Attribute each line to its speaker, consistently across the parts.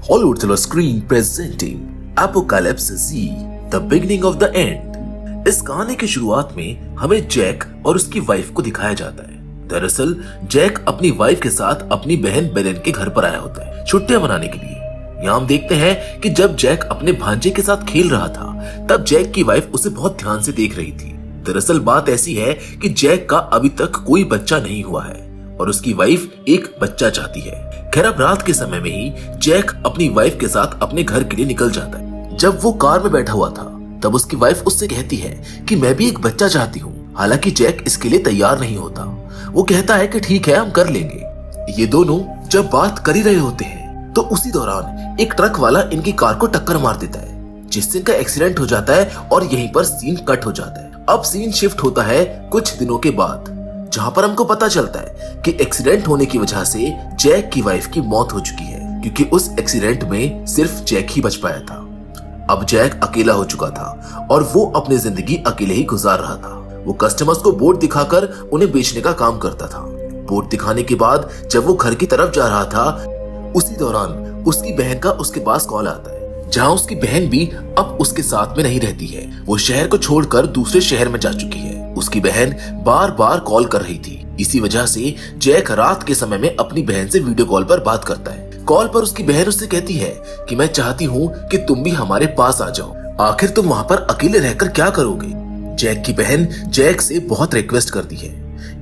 Speaker 1: Hollywood Silver Screen presenting Apocalypse Z, The Beginning of the End। इस कहानी की शुरुआत में हमें जैक और उसकी वाइफ को दिखाया जाता है। दरअसल जैक अपनी वाइफ के साथ अपनी बहन बेलेन के घर पर आया होता है छुट्टियां मनाने के लिए। यहाँ हम देखते हैं कि जब जैक अपने भांजे के साथ खेल रहा था तब जैक की वाइफ उसे बहुत ध्यान से देख रही थी। दरअसल बात ऐसी है कि जैक का अभी तक कोई बच्चा नहीं हुआ है और उसकी वाइफ एक बच्चा चाहती है। खैर अब रात के समय में ही जैक अपनी वाइफ के साथ अपने घर के लिए निकल जाता है। जब वो कार में बैठा हुआ था तब उसकी वाइफ उससे कहती है कि मैं भी एक बच्चा चाहती हूँ। हालांकि जैक इसके लिए तैयार नहीं होता। वो कहता है कि ठीक है हम कर लेंगे। ये दोनों जब बात कर ही रहे होते हैं तो उसी दौरान एक ट्रक वाला इनकी कार को टक्कर मार देता है जिससे इनका एक्सीडेंट हो जाता है और यहीं पर सीन कट हो जाता है। अब सीन शिफ्ट होता है कुछ दिनों के बाद जहां पर हमको पता चलता है कि एक्सीडेंट होने की वजह से जैक की वाइफ की मौत हो चुकी है क्योंकि उस एक्सीडेंट में सिर्फ जैक ही बच पाया था। अब जैक अकेला हो चुका था और वो अपनी जिंदगी अकेले ही गुजार रहा था। वो कस्टमर्स को बोर्ड दिखाकर उन्हें बेचने का काम करता था। बोर्ड दिखाने के बाद जब वो घर की तरफ जा रहा था उसी दौरान उसकी बहन का उसके पास कॉल आता है जहां उसकी बहन भी अब उसके साथ में नहीं रहती है। वो शहर को छोड़कर दूसरे शहर में जा चुकी है। उसकी बहन बार बार कॉल कर रही थी। इसी वजह से जैक रात के समय में अपनी बहन से वीडियो कॉल पर बात करता है। कॉल पर उसकी बहन उससे कहती है कि मैं चाहती हूँ कि तुम भी हमारे पास आ जाओ। आखिर तुम वहाँ पर अकेले रहकर क्या करोगे। जैक की बहन जैक से बहुत रिक्वेस्ट करती है।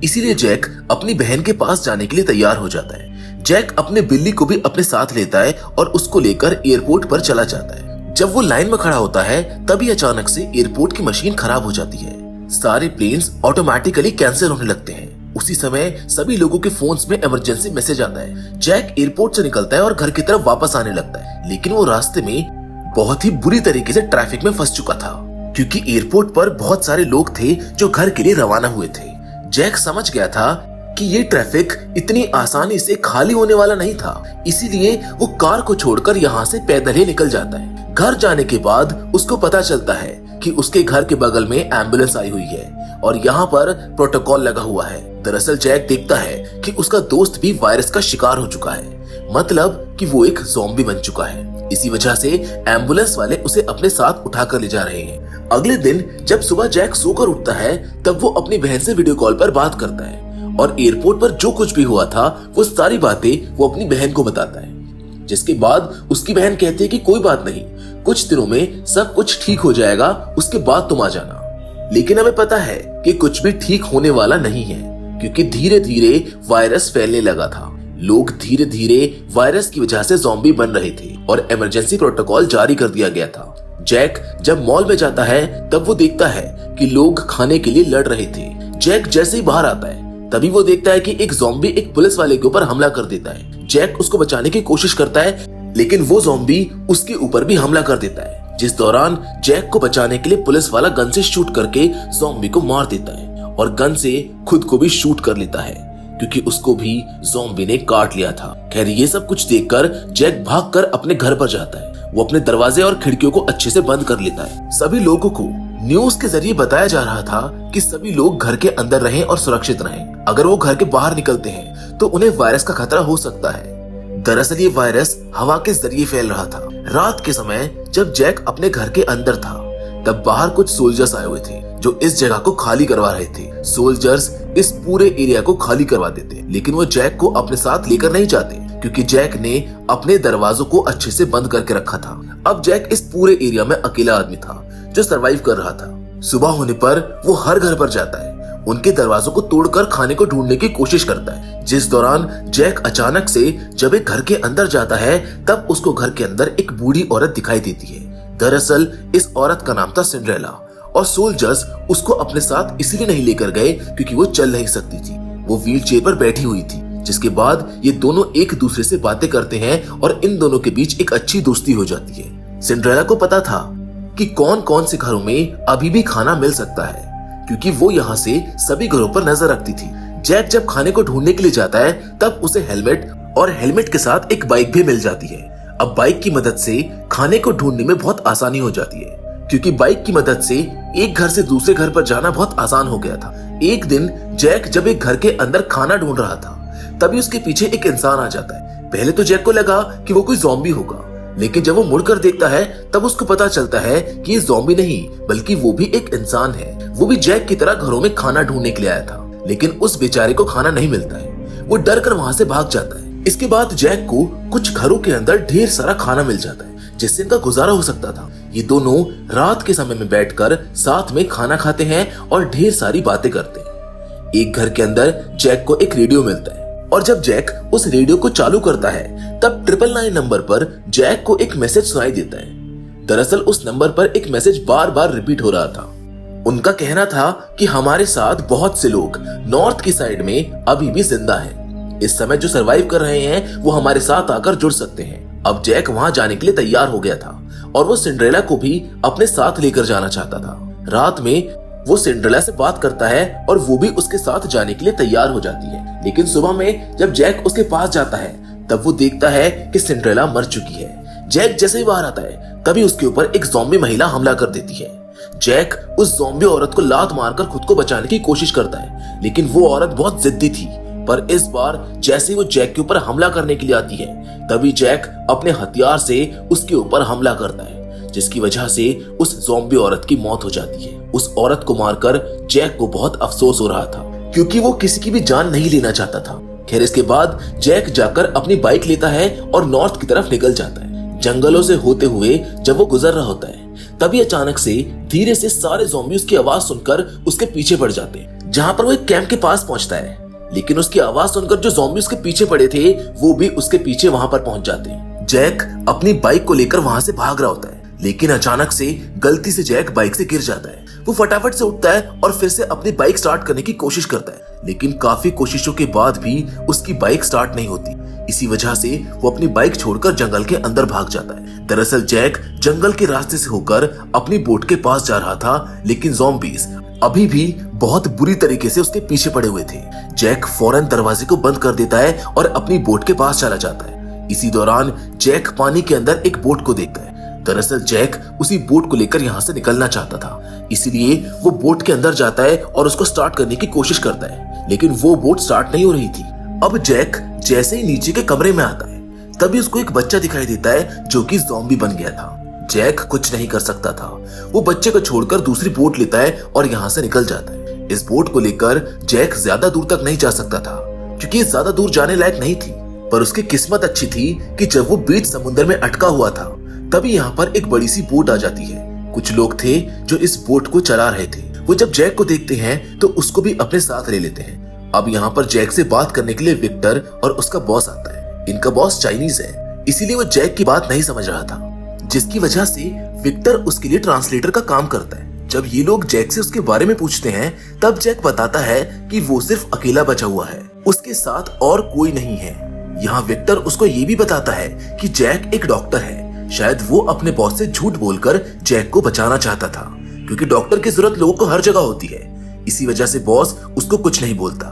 Speaker 1: इसीलिए जैक अपनी बहन के पास जाने के लिए तैयार हो जाता है। जैक अपने बिल्ली को भी अपने साथ लेता है और उसको लेकर एयरपोर्ट पर चला जाता है। जब वो लाइन में खड़ा होता है तभी अचानक से एयरपोर्ट की मशीन खराब हो जाती है। सारे प्लेन्स ऑटोमेटिकली कैंसिल होने लगते हैं। उसी समय सभी लोगों के फोन्स में इमरजेंसी मैसेज आता है। जैक एयरपोर्ट से निकलता है और घर की तरफ वापस आने लगता है लेकिन वो रास्ते में बहुत ही बुरी तरीके से ट्रैफिक में फंस चुका था क्योंकि एयरपोर्ट पर बहुत सारे लोग थे जो घर के लिए रवाना हुए थे। जैक समझ गया था कि ये ट्रैफिक इतनी आसानी से खाली होने वाला नहीं था, इसीलिए वो कार को छोड़कर यहाँ से पैदल ही निकल जाता है। घर जाने के बाद उसको पता चलता है कि उसके घर के बगल में एम्बुलेंस आई हुई है और यहाँ पर प्रोटोकॉल लगा हुआ है। दरअसल जैक देखता है कि उसका दोस्त भी वायरस का शिकार हो चुका है, मतलब कि वो एक ज़ॉम्बी बन चुका है। इसी वजह से एम्बुलेंस वाले उसे अपने साथ उठाकर ले जा रहे हैं। अगले दिन जब सुबह जैक सोकर उठता है तब वो अपनी बहन से वीडियो कॉल पर बात करता है और एयरपोर्ट पर जो कुछ भी हुआ था वो सारी बातें वो अपनी बहन को बताता है। जिसके बाद उसकी बहन कहती है कि कोई बात नहीं, कुछ दिनों में सब कुछ ठीक हो जाएगा, उसके बाद तुम आ जाना। लेकिन हमें पता है कि कुछ भी ठीक होने वाला नहीं है क्योंकि धीरे धीरे वायरस फैलने लगा था। लोग धीरे धीरे वायरस की वजह से ज़ॉम्बी बन रहे थे और इमरजेंसी प्रोटोकॉल जारी कर दिया गया था। जैक जब मॉल में जाता है तब वो देखता है कि लोग खाने के लिए लड़ रहे थे। जैक जैसे ही बाहर आता है तभी वो देखता है कि एक ज़ॉम्बी एक पुलिस वाले के ऊपर हमला कर देता है। जैक उसको बचाने की कोशिश करता है लेकिन वो ज़ॉम्बी उसके ऊपर भी हमला कर देता है, जिस दौरान जैक को बचाने के लिए पुलिस वाला गन से शूट करके ज़ॉम्बी को मार देता है और गन से खुद को भी शूट कर लेता है क्योंकि उसको भी ज़ॉम्बी ने काट लिया था। खैर ये सब कुछ देखकर जैक भागकर अपने घर पर जाता है। वो अपने दरवाजे और खिड़कियों को अच्छे से बंद कर लेता है। सभी लोगों को न्यूज के जरिए बताया जा रहा था कि सभी लोग घर के अंदर रहें और सुरक्षित रहें। अगर वो घर के बाहर निकलते हैं तो उन्हें वायरस का खतरा हो सकता है। दरअसल ये वायरस हवा के जरिए फैल रहा था। रात के समय जब जैक अपने घर के अंदर था तब बाहर कुछ सोल्जर्स आए हुए थे जो इस जगह को खाली करवा रहे थे। सोल्जर्स इस पूरे एरिया को खाली करवा देते लेकिन वो जैक को अपने साथ लेकर नहीं जाते क्योंकि जैक ने अपने दरवाजों को अच्छे से बंद करके रखा था। अब जैक इस पूरे एरिया में अकेला आदमी था जो सरवाइव कर रहा था। सुबह होने पर वो हर घर पर जाता है, उनके दरवाजों को तोड़कर खाने को ढूंढने की कोशिश करता है। जिस दौरान जैक अचानक से जब एक घर के अंदर जाता है तब उसको घर के अंदर एक बूढ़ी औरत दिखाई देती है। दरअसल इस औरत का नाम था सिंड्रेला और सोल्जर्स उसको अपने साथ इसलिए नहीं लेकर गए क्योंकि वो चल नहीं सकती थी। वो व्हील चेयर पर बैठी हुई थी। जिसके बाद ये दोनों एक दूसरे से बातें करते हैं और इन दोनों के बीच एक अच्छी दोस्ती हो जाती है। सिंड्रेला को पता था कि कौन कौन से घरों में अभी भी खाना मिल सकता है क्योंकि वो यहाँ से सभी घरों पर नजर रखती थी। जैक जब खाने को ढूंढने के लिए जाता है तब उसे हेलमेट और हेलमेट के साथ एक बाइक भी मिल जाती है। अब बाइक की मदद से खाने को ढूंढने में बहुत आसानी हो जाती है क्योंकि बाइक की मदद से एक घर से दूसरे घर पर जाना बहुत आसान हो गया था। एक दिन जैक जब एक घर के अंदर खाना ढूंढ रहा था तभी उसके पीछे एक इंसान आ जाता है। पहले तो जैक को लगा कि वो कोई ज़ॉम्बी होगा लेकिन जब वो मुड़कर देखता है तब उसको पता चलता है कि ये ज़ॉम्बी नहीं बल्कि वो भी एक इंसान है। वो भी जैक की तरह घरों में खाना ढूंढने के लिए आया था, लेकिन उस बेचारे को खाना नहीं मिलता है। वो डर कर वहाँ से भाग जाता है। इसके बाद जैक को कुछ घरों के अंदर ढेर सारा खाना मिल जाता है जिससे इनका गुजारा हो सकता था। ये दोनों रात के समय में बैठकर साथ में खाना खाते हैं और ढेर सारी बातें करते हैं। एक घर के अंदर जैक को एक रेडियो मिलता है और जब जैक उस रेडियो को चालू करता है तब 999 नंबर पर जैक को एक मैसेज सुनाई देता है। दरअसल उस नंबर पर एक मैसेज बार बार रिपीट हो रहा था। उनका कहना था कि हमारे साथ बहुत से लोग नॉर्थ की साइड में अभी भी जिंदा हैं। इस समय जो सरवाइव कर रहे हैं वो हमारे साथ आकर जुड़ सकते हैं। अब जैक वहां जाने के लिए तैयार हो गया था और वो सिंड्रेला को भी अपने साथ लेकर जाना चाहता था। रात में वो सिंड्रेला से बात करता है और वो भी उसके साथ जाने के लिए तैयार हो जाती है। लेकिन सुबह में जब जैक उसके पास जाता है तब वो देखता है कि सिंड्रेला मर चुकी है। जैक जैसे ही बाहर आता है तभी उसके ऊपर एक ज़ॉम्बी महिला हमला कर देती है। जैक उस ज़ॉम्बी औरत को लात मारकर खुद को बचाने की कोशिश करता है, लेकिन वो औरत बहुत जिद्दी थी। पर इस बार जैसे ही वो जैक के ऊपर हमला करने के लिए आती है तभी जैक अपने हथियार से उसके ऊपर हमला करता है, जिसकी वजह से उस ज़ॉम्बी औरत की मौत हो जाती है। उस औरत को मारकर जैक को बहुत अफसोस हो रहा था क्योंकि वो किसी की भी जान नहीं लेना चाहता था। खैर इसके बाद जैक जाकर अपनी बाइक लेता है और नॉर्थ की तरफ निकल जाता है। जंगलों से होते हुए जब वो गुजर रहा होता है तभी अचानक से धीरे से सारे ज़ॉम्बी उसकी आवाज सुनकर उसके पीछे पड़ जाते हैं। जहां पर वो एक कैंप के पास पहुंचता है, लेकिन उसकी आवाज सुनकर जो ज़ॉम्बी उसके पीछे पड़े थे वो भी उसके पीछे वहां पर पहुंच जाते हैं। जैक अपनी बाइक को लेकर वहां से भाग रहा होता है, लेकिन अचानक से गलती से जैक बाइक से गिर जाता है। वो फटाफट से उठता है और फिर से अपनी बाइक स्टार्ट करने की कोशिश करता है, लेकिन काफी कोशिशों के बाद भी उसकी बाइक स्टार्ट नहीं होती। इसी वजह से वो अपनी बाइक छोड़कर जंगल के अंदर भाग जाता है। दरअसल जैक जंगल के रास्ते से होकर अपनी बोट के पास जा रहा था, लेकिन ज़ॉम्बीज़ अभी भी बहुत बुरी तरीके से उसके पीछे पड़े हुए थे। जैक फौरन दरवाजे को बंद कर देता है और अपनी बोट के पास चला जाता है। इसी दौरान जैक पानी के अंदर एक बोट को देखता है। दरअसल जैक उसी बोट को लेकर यहाँ से निकलना चाहता था, इसलिए वो बोट के अंदर जाता है और उसको स्टार्ट करने की कोशिश करता है, लेकिन वो बोट स्टार्ट नहीं हो रही थी। अब जैक जैसे ही नीचे के कमरे में आता है तभी उसको एक बच्चा दिखाई देता है जो कि ज़ॉम्बी बन गया था। जैक कुछ नहीं कर सकता था। वो बच्चे को छोड़कर दूसरी बोट लेता है और यहाँ से निकल जाता है। इस बोट को लेकर जैक ज्यादा दूर तक नहीं जा सकता था क्योंकि ज्यादा दूर जाने लायक नहीं थी, पर उसकी किस्मत अच्छी थी कि जब वो बीच समुद्र में अटका हुआ था तभी यहाँ पर एक बड़ी सी बोट आ जाती है। कुछ लोग थे जो इस बोट को चला रहे थे। वो जब जैक को देखते हैं तो उसको भी अपने साथ ले लेते हैं। अब यहाँ पर जैक से बात करने के लिए विक्टर और उसका बॉस आता है। इनका बॉस चाइनीज है, इसीलिए वो जैक की बात नहीं समझ रहा था, जिसकी वजह से विक्टर उसके लिए ट्रांसलेटर का काम करता है। जब ये लोग जैक से उसके बारे में पूछते हैं तब जैक बताता है कि वो सिर्फ अकेला बचा हुआ है, उसके साथ और कोई नहीं है। यहाँ विक्टर उसको ये भी बताता है कि जैक एक डॉक्टर है। शायद वो अपने बॉस से झूठ बोलकर जैक को बचाना चाहता था, क्योंकि डॉक्टर की जरूरत लोगों को हर जगह होती है। इसी वजह से बॉस उसको कुछ नहीं बोलता,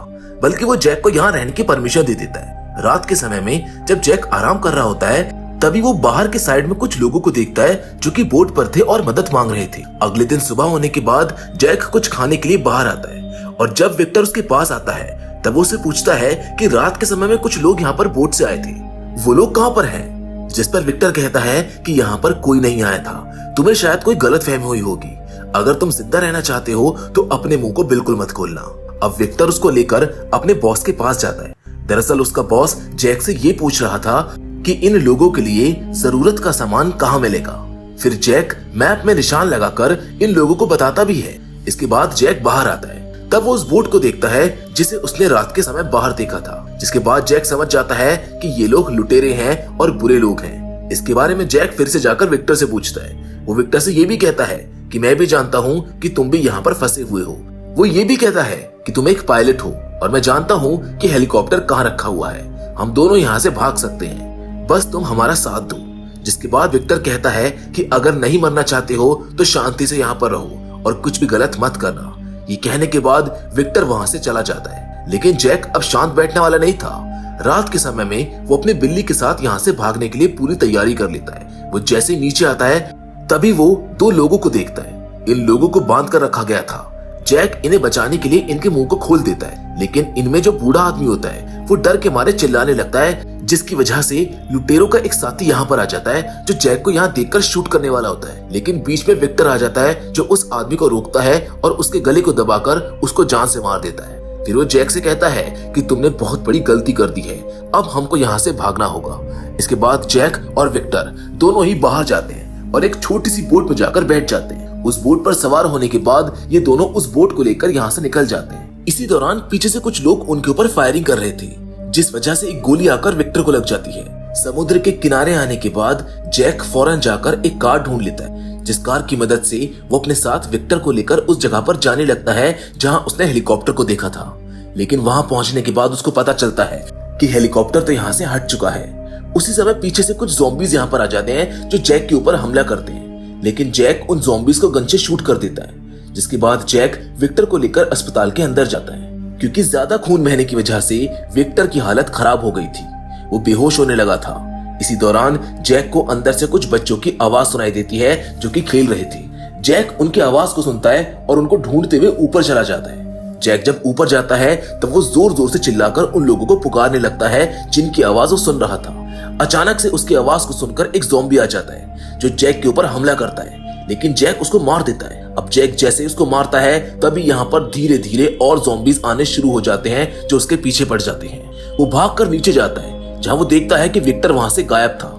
Speaker 1: बल्कि वो जैक को यहाँ रहने की परमिशन दे देता है। रात के समय में जब जैक आराम कर रहा होता है तभी वो बाहर के साइड में कुछ लोगों को देखता है जो कि बोट पर थे और मदद मांग रहे थे। अगले दिन सुबह होने के बाद जैक कुछ खाने के लिए बाहर आता है और जब विक्टर उसके पास आता है तब वो उससे पूछता है कि रात के समय में कुछ लोग यहाँ पर बोट से आए थे, वो लोग कहाँ पर हैं? जिस पर विक्टर कहता है कि यहाँ पर कोई नहीं आया था, तुम्हें शायद कोई गलतफहमी हुई होगी। अगर तुम जिंदा रहना चाहते हो तो अपने मुंह को बिल्कुल मत खोलना। अब विक्टर उसको लेकर अपने बॉस के पास जाता है। दरअसल उसका बॉस जैक से ये पूछ रहा था कि इन लोगों के लिए जरूरत का सामान कहाँ मिलेगा। फिर जैक मैप में निशान लगाकर इन लोगों को बताता भी है। इसके बाद जैक बाहर आता है, तब वो उस बोट को देखता है जिसे उसने रात के समय बाहर देखा था। जिसके बाद जैक समझ जाता है कि ये लोग लुटेरे हैं और बुरे लोग हैं। इसके बारे में जैक फिर से जाकर विक्टर से पूछता है। वो विक्टर से ये भी कहता है कि मैं भी जानता हूँ कि तुम भी यहाँ पर फंसे हुए हो। वो ये भी कहता है कि तुम एक पायलट हो और मैं जानता हूँ कि हेलीकॉप्टर कहाँ रखा हुआ है, हम दोनों यहाँ से भाग सकते हैं, बस तुम हमारा साथ दो। जिसके बाद विक्टर कहता है कि अगर नहीं मरना चाहते हो तो शांति से यहाँ पर रहो और कुछ भी गलत मत करना। ये कहने के बाद विक्टर वहां से चला जाता है, लेकिन जैक अब शांत बैठने वाला नहीं था। रात के समय में वो अपनी बिल्ली के साथ यहाँ से भागने के लिए पूरी तैयारी कर लेता है। वो जैसे नीचे आता है तभी वो दो लोगों को देखता है। इन लोगों को बांध कर रखा गया था। जैक इन्हें बचाने के लिए इनके मुंह को खोल देता है, लेकिन इनमें जो बूढ़ा आदमी होता है वो डर के मारे चिल्लाने लगता है जिसकी वजह से लुटेरों का एक साथी यहाँ पर आ जाता है जो जैक को यहाँ देखकर शूट करने वाला होता है, लेकिन बीच में विक्टर आ जाता है जो उस आदमी को रोकता है और उसके गले को दबाकर उसको जान से मार देता है। फिर वो जैक से कहता है कि तुमने बहुत बड़ी गलती कर दी है, अब हमको यहाँ से भागना होगा। इसके बाद जैक और विक्टर दोनों ही बाहर जाते हैं और एक छोटी सी बोट में जाकर बैठ जाते हैं। उस बोट पर सवार होने के बाद ये दोनों उस बोट को लेकर यहाँ से निकल जाते हैं। इसी दौरान पीछे से कुछ लोग उनके ऊपर फायरिंग कर रहे थे, जिस वजह से एक गोली आकर विक्टर को लग जाती है। समुद्र के किनारे आने के बाद जैक फौरन जाकर एक कार ढूंढ लेता है, जिस कार की मदद से वो अपने साथ विक्टर को लेकर उस जगह पर जाने लगता है जहां उसने हेलीकॉप्टर को देखा था। लेकिन वहां पहुंचने के बाद उसको पता चलता है कि हेलीकॉप्टर तो यहाँ से हट चुका है। उसी समय पीछे से कुछ ज़ॉम्बीज यहाँ पर आ जाते हैं जो जैक के ऊपर हमला करते हैं, लेकिन जैक उन ज़ॉम्बीज को गन से शूट कर देता है। जिसके बाद जैक विक्टर को लेकर अस्पताल के अंदर जाता है, क्योंकि ज्यादा खून बहने की वजह से विक्टर की हालत खराब हो गई थी, वो बेहोश होने लगा था। इसी दौरान जैक को अंदर से कुछ बच्चों की आवाज सुनाई देती है जो कि खेल रहे थे। जैक उनकी आवाज को सुनता है और उनको ढूंढते हुए ऊपर चला जाता है। जैक जब ऊपर जाता है तब वो जोर जोर से चिल्लाकर उन लोगों को पुकारने लगता है जिनकी आवाज वो सुन रहा था। अचानक से उसकी आवाज को सुनकर एक ज़ॉम्बी आ जाता है जो जैक के ऊपर हमला करता है, लेकिन जैक उसको मार देता है। अब जैक जैसे उसको मारता है तभी यहाँ पर धीरे धीरे और ज़ॉम्बीज आने शुरू हो जाते हैं जो उसके पीछे पड़ जाते हैं। वो भागकर नीचे जाता है जहाँ वो देखता है कि विक्टर वहां से गायब था।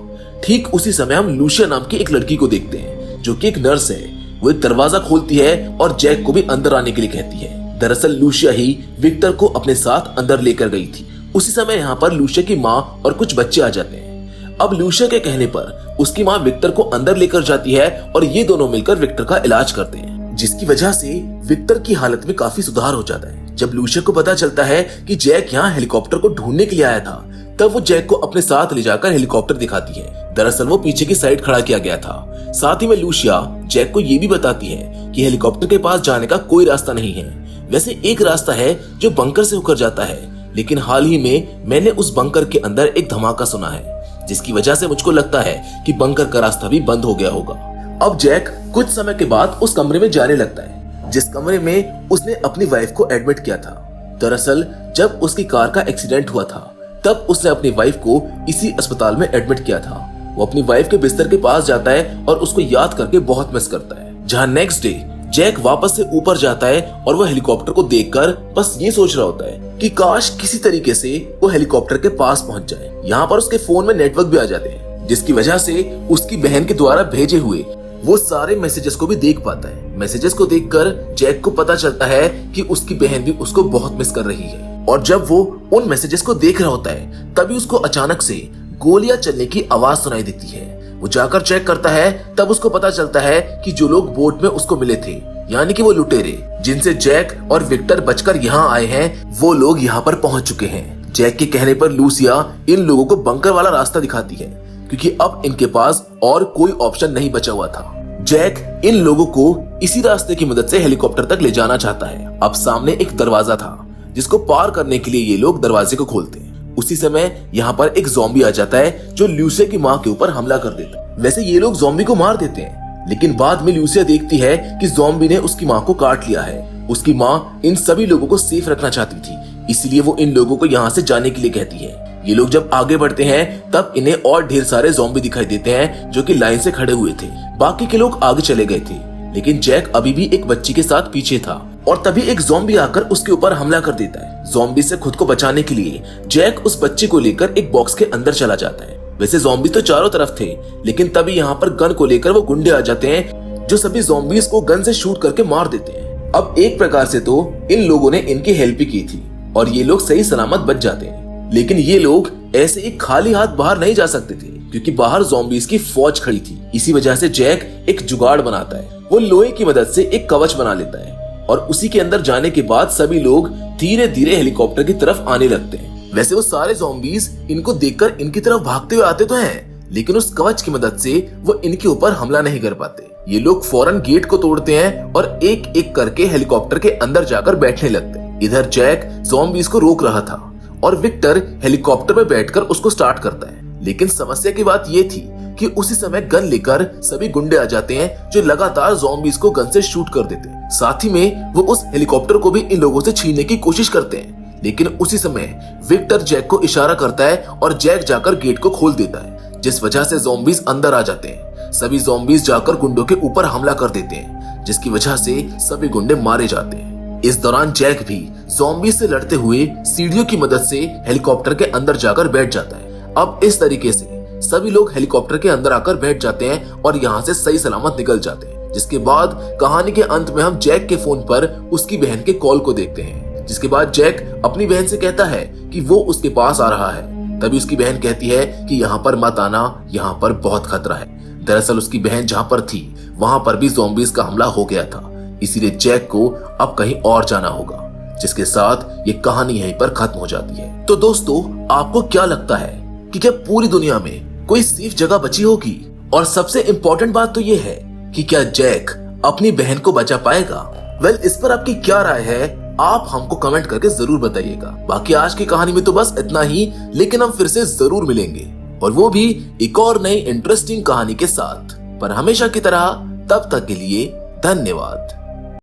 Speaker 1: ठीक उसी समय हम लूशिया नाम की एक लड़की को देखते हैं जो कि एक नर्स है। वो एक दरवाजा खोलती है और जैक को भी अंदर आने के लिए कहती है। दरअसल लूशिया ही विक्टर को अपने साथ अंदर लेकर गई थी। उसी समय यहाँ पर लूशिया की माँ और कुछ बच्चे आ जाते हैं। अब लूशिया के कहने पर उसकी माँ विक्टर को अंदर लेकर जाती है और ये दोनों मिलकर विक्टर का इलाज करते हैं, जिसकी वजह से विक्टर की हालत में काफी सुधार हो जाता है। जब लूशिया को पता चलता है कि जैक यहाँ हेलीकॉप्टर को ढूंढने के लिए आया था, तब वो जैक को अपने साथ ले जाकर हेलीकॉप्टर दिखाती है। दरअसल वो पीछे की साइड खड़ा किया गया था। साथ ही में लूशिया जैक को ये भी बताती है कि हेलीकॉप्टर के पास जाने का कोई रास्ता नहीं है। वैसे एक रास्ता है जो बंकर से होकर जाता है, लेकिन हाल ही में मैंने उस बंकर के अंदर एक धमाका सुना है, जिसकी वजह से मुझको लगता है कि बंकर का रास्ता भी बंद हो गया होगा। अब जैक कुछ समय के बाद उस कमरे में जाने लगता है जिस कमरे में उसने अपनी वाइफ को एडमिट किया था। दरअसल जब उसकी कार का एक्सीडेंट हुआ था तब उसने अपनी वाइफ को इसी अस्पताल में एडमिट किया था। वो अपनी वाइफ के बिस्तर के पास जाता है और उसको याद करके बहुत मिस करता है। जहाँ नेक्स्ट डे जैक वापस से ऊपर जाता है और वो हेलीकॉप्टर को देखकर बस ये सोच रहा होता है कि काश किसी तरीके से वो हेलीकॉप्टर के पास पहुंच जाए। यहाँ पर उसके फोन में नेटवर्क भी आ जाते हैं, जिसकी वजह से उसकी बहन के द्वारा भेजे हुए वो सारे मैसेजेस को भी देख पाता है। मैसेजेस को देखकर जैक को पता चलता है कि उसकी बहन भी उसको बहुत मिस कर रही है। और जब वो उन मैसेजेस को देख रहा होता है तभी उसको अचानक से गोलियां चलने की आवाज सुनाई देती है। वो जाकर चेक करता है, तब उसको पता चलता है कि जो लोग बोट में उसको मिले थे, यानी कि वो लुटेरे जिनसे जैक और विक्टर बचकर यहाँ आए हैं, वो लोग यहाँ पर पहुंच चुके हैं। जैक के कहने पर लूसिया इन लोगों को बंकर वाला रास्ता दिखाती है, क्योंकि अब इनके पास और कोई ऑप्शन नहीं बचा हुआ था। जैक इन लोगों को इसी रास्ते की मदद से हेलीकॉप्टर तक ले जाना चाहता है। अब सामने एक दरवाजा था जिसको पार करने के लिए ये लोग दरवाजे को खोलते हैं। उसी समय यहाँ पर एक ज़ॉम्बी आ जाता है जो लूसिया की माँ के ऊपर हमला कर देता है। वैसे ये लोग ज़ॉम्बी को मार देते हैं, लेकिन बाद में लूसिया देखती है कि ज़ॉम्बी ने उसकी माँ को काट लिया है। उसकी माँ इन सभी लोगों को सेफ रखना चाहती थी, इसलिए वो इन लोगों को यहाँ से जाने के लिए कहती है। ये लोग जब आगे बढ़ते हैं तब इन्हें और ढेर सारे ज़ॉम्बी दिखाई देते हैं जो कि लाइन से खड़े हुए थे। बाकी के लोग आगे चले गए थे, लेकिन जैक अभी भी एक बच्ची के साथ पीछे था और तभी एक ज़ॉम्बी आकर उसके ऊपर हमला कर देता है। ज़ॉम्बी से खुद को बचाने के लिए जैक उस बच्चे को लेकर एक बॉक्स के अंदर चला जाता है। वैसे ज़ॉम्बी तो चारों तरफ थे, लेकिन तभी यहाँ पर गन को लेकर वो गुंडे आ जाते हैं जो सभी ज़ॉम्बीज को गन से शूट करके मार देते हैं। अब एक प्रकार से तो इन लोगों ने इनकी हेल्प ही की थी और ये लोग सही सलामत बच जाते हैं। लेकिन ये लोग ऐसे ही खाली हाथ बाहर नहीं जा सकते थे, क्योंकि बाहर ज़ॉम्बीज की फौज खड़ी थी। इसी वजह से जैक एक जुगाड़ बनाता है। वो लोहे की मदद से एक कवच बना लेता है और उसी के अंदर जाने के बाद सभी लोग धीरे धीरे हेलीकॉप्टर की तरफ आने लगते हैं। वैसे वो सारे ज़ॉम्बीज इनको देखकर इनकी तरफ भागते हुए आते तो हैं, लेकिन उस कवच की मदद से वो इनके ऊपर हमला नहीं कर पाते। ये लोग फौरन गेट को तोड़ते हैं और एक एक करके हेलीकॉप्टर के अंदर जाकर बैठने लगते हैं। इधर जैक ज़ॉम्बीज को रोक रहा था और विक्टर हेलीकॉप्टर में बैठकर उसको स्टार्ट करता है। लेकिन समस्या की बात ये थी कि उसी समय गन लेकर सभी गुंडे आ जाते हैं जो लगातार ज़ॉम्बीज को गन से शूट कर देते हैं। साथ ही में वो उस हेलीकॉप्टर को भी इन लोगों से छीनने की कोशिश करते हैं, लेकिन उसी समय विक्टर जैक को इशारा करता है और जैक जाकर गेट को खोल देता है, जिस वजह से ज़ॉम्बीज अंदर आ जाते हैं। सभी ज़ॉम्बीज जाकर गुंडों के ऊपर हमला कर देते हैं, जिसकी वजह से सभी गुंडे मारे जाते हैं। इस दौरान जैक भी ज़ॉम्बीज से लड़ते हुए सीढ़ियों की मदद से हेलीकॉप्टर के अंदर जाकर बैठ जाता है। अब इस तरीके से सभी लोग हेलीकॉप्टर के अंदर आकर बैठ जाते हैं और यहाँ से सही सलामत निकल जाते हैं। जिसके बाद कहानी के अंत में हम जैक के फोन पर उसकी बहन के कॉल को देखते हैं, जिसके बाद जैक अपनी बहन से कहता है कि वो उसके पास आ रहा है। तभी उसकी बहन कहती है कि यहाँ पर मत आना, यहाँ पर बहुत खतरा है। दरअसल उसकी बहन जहाँ पर थी वहां पर भी ज़ॉम्बीज का हमला हो गया था, इसीलिए जैक को अब कहीं और जाना होगा। जिसके साथ ये कहानी यहीं पर खत्म हो जाती है। तो दोस्तों, आपको क्या लगता है कि क्या पूरी दुनिया में कोई सेफ जगह बची होगी? और सबसे इम्पोर्टेंट बात तो ये है कि क्या जैक अपनी बहन को बचा पाएगा? वेल, इस पर आपकी क्या राय है, आप हमको कमेंट करके जरूर बताइएगा। बाकी आज की कहानी में तो बस इतना ही, लेकिन हम फिर से जरूर मिलेंगे, और वो भी एक और नई इंटरेस्टिंग कहानी के साथ। पर हमेशा की तरह तब तक के लिए धन्यवाद।